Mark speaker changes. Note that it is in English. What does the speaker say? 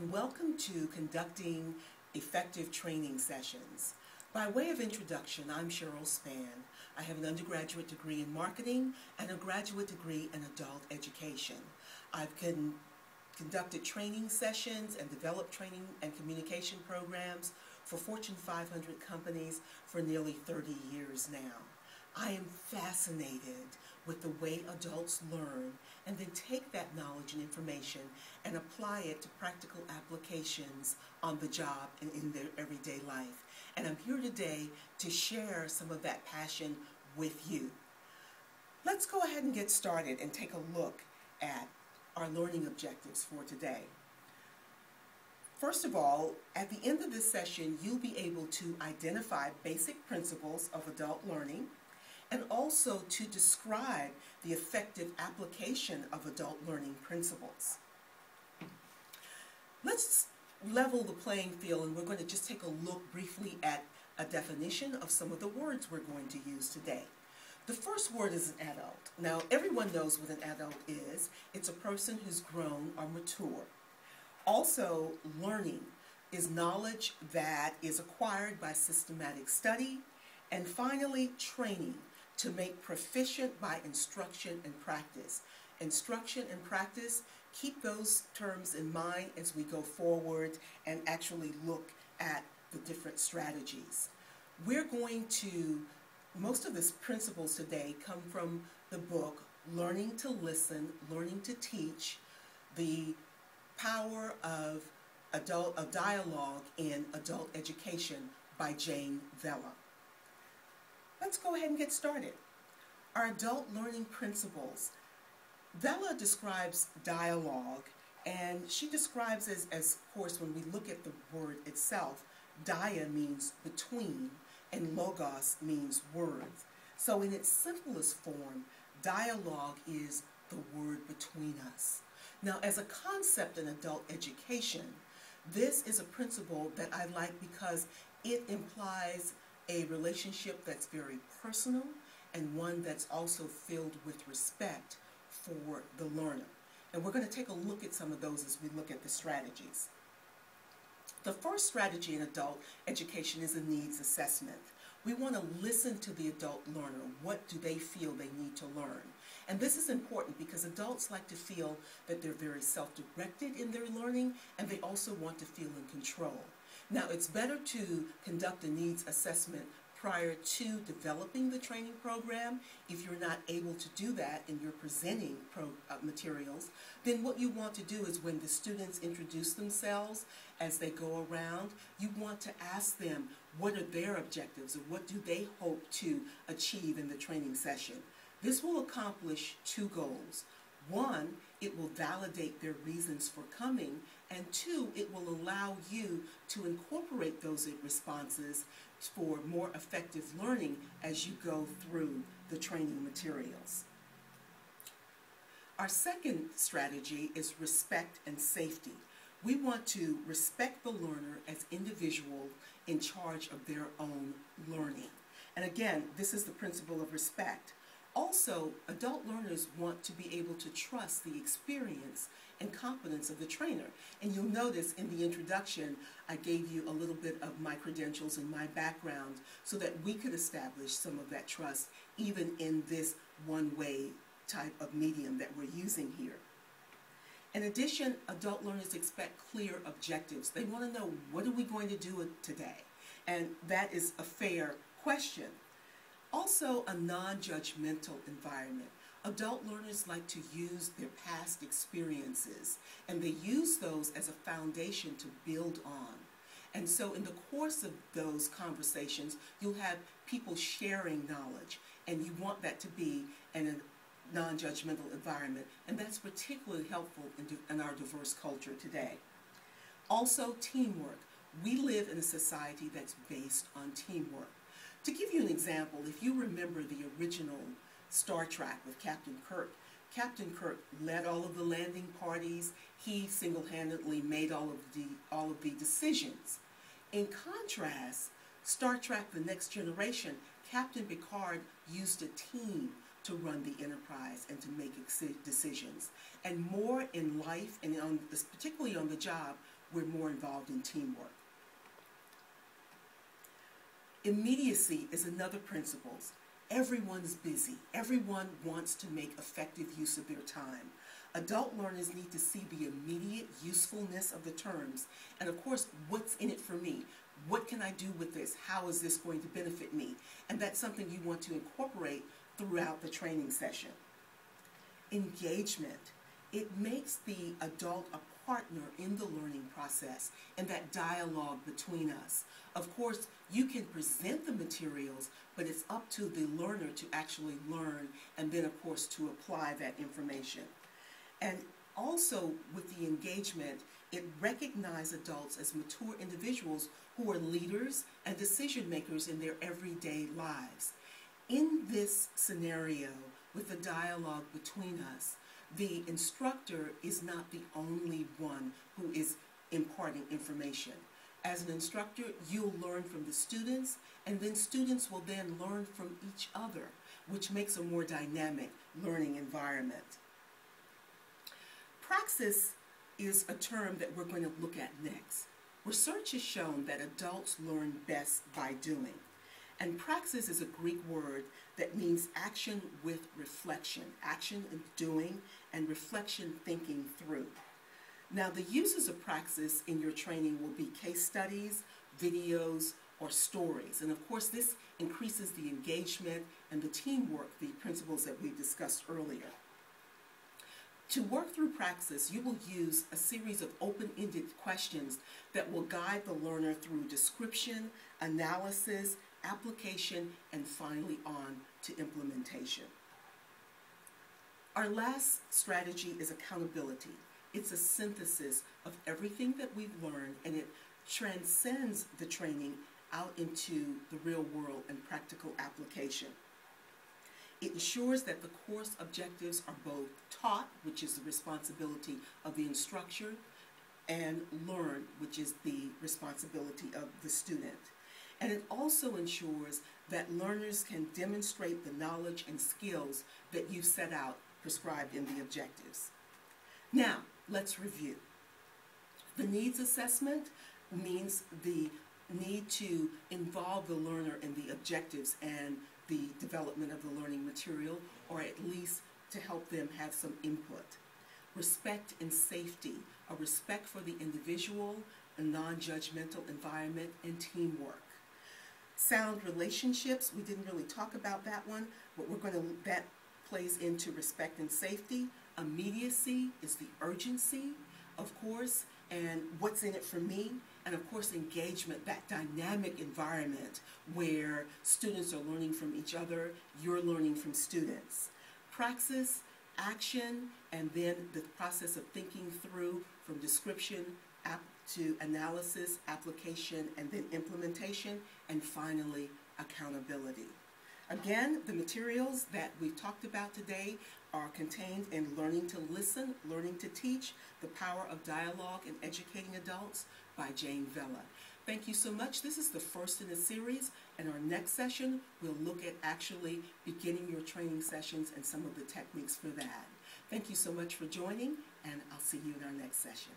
Speaker 1: and welcome to Conducting Effective Training Sessions. By way of introduction, I'm Cheryl Spann. I have an undergraduate degree in marketing and a graduate degree in adult education. I've conducted training sessions and developed training and communication programs for Fortune 500 companies for nearly 30 years now. I am fascinated with the way adults learn and then take that knowledge and information and apply it to practical applications on the job and in their everyday life. And I'm here today to share some of that passion with you. Let's go ahead and get started and take a look at our learning objectives for today. First of all, at the end of this session, you'll be able to identify basic principles of adult learning and also to describe the effective application of adult learning principles. Let's level the playing field, and we're going to just take a look briefly at a definition of some of the words we're going to use today. The first word is an adult. Now, everyone knows what an adult is. It's a person who's grown or mature. Also, learning is knowledge that is acquired by systematic study. And finally, training, to make proficient by instruction and practice. Instruction and practice, keep those terms in mind as we go forward and actually look at the different strategies. We're going to, most of the principles today come from the book, Learning to Listen, Learning to Teach, The Power of Dialogue in Adult Education by Jane Vella. Let's go ahead and get started. Our adult learning principles. Vella describes dialogue, and she describes as of course, when we look at the word itself, dia means between, and logos means words. So in its simplest form, dialogue is the word between us. Now, as a concept in adult education, this is a principle that I like because it implies a relationship that's very personal and one that's also filled with respect for the learner. And we're going to take a look at some of those as we look at the strategies. The first strategy in adult education is a needs assessment. We want to listen to the adult learner. What do they feel they need to learn? And this is important because adults like to feel that they're very self-directed in their learning, and they also want to feel in control. Now, it's better to conduct a needs assessment prior to developing the training program. If you're not able to do that and you're presenting materials, then what you want to do is when the students introduce themselves as they go around, you want to ask them what are their objectives or what do they hope to achieve in the training session. This will accomplish two goals. One, it will validate their reasons for coming, and two, it will allow you to incorporate those responses for more effective learning as you go through the training materials. Our second strategy is respect and safety. We want to respect the learner as individuals in charge of their own learning. And again, this is the principle of respect. Also, adult learners want to be able to trust the experience and competence of the trainer. And you'll notice in the introduction, I gave you a little bit of my credentials and my background so that we could establish some of that trust even in this one-way type of medium that we're using here. In addition, adult learners expect clear objectives. They want to know, what are we going to do today? And that is a fair question. Also, a non-judgmental environment. Adult learners like to use their past experiences, and they use those as a foundation to build on. And so in the course of those conversations, you'll have people sharing knowledge, and you want that to be in a non-judgmental environment, and that's particularly helpful in our diverse culture today. Also, teamwork. We live in a society that's based on teamwork. To give you an example, if you remember the original Star Trek with Captain Kirk led all of the landing parties. He single-handedly made all of the decisions. In contrast, Star Trek: The Next Generation, Captain Picard used a team to run the Enterprise and to make decisions. And more in life, and particularly on the job, we're more involved in teamwork. Immediacy is another principle. Everyone's busy. Everyone wants to make effective use of their time. Adult learners need to see the immediate usefulness of the terms, and of course, what's in it for me? What can I do with this? How is this going to benefit me? And that's something you want to incorporate throughout the training session. Engagement. It makes the adult a partner in the learning process and that dialogue between us. Of course, you can present the materials, but it's up to the learner to actually learn and then, of course, to apply that information. And also with the engagement, it recognizes adults as mature individuals who are leaders and decision makers in their everyday lives. In this scenario, with the dialogue between us, the instructor is not the only one who is imparting information. As an instructor, you'll learn from the students, and then students will then learn from each other, which makes a more dynamic learning environment. Praxis is a term that we're going to look at next. Research has shown that adults learn best by doing. And praxis is a Greek word that means action with reflection. Action and doing, and reflection thinking through. Now, the uses of praxis in your training will be case studies, videos, or stories. And of course, this increases the engagement and the teamwork, the principles that we discussed earlier. To work through praxis, you will use a series of open-ended questions that will guide the learner through description, analysis, application, and finally on to implementation. Our last strategy is accountability. It's a synthesis of everything that we've learned, and it transcends the training out into the real world and practical application. It ensures that the course objectives are both taught, which is the responsibility of the instructor, and learned, which is the responsibility of the student. And it also ensures that learners can demonstrate the knowledge and skills that you've set out prescribed in the objectives. Now, let's review. The needs assessment means the need to involve the learner in the objectives and the development of the learning material, or at least to help them have some input. Respect and safety, a respect for the individual, a non-judgmental environment, and teamwork. Sound relationships, we didn't really talk about that one, but that plays into respect and safety. Immediacy is the urgency, of course, and what's in it for me, and of course engagement, that dynamic environment where students are learning from each other, you're learning from students. Praxis, action, and then the process of thinking through from description to analysis, application, and then implementation, and finally accountability. Again, the materials that we've talked about today are contained in Learning to Listen, Learning to Teach, The Power of Dialogue in Educating Adults by Jane Vella. Thank you so much. This is the first in the series, and our next session we'll look at actually beginning your training sessions and some of the techniques for that. Thank you so much for joining, and I'll see you in our next session.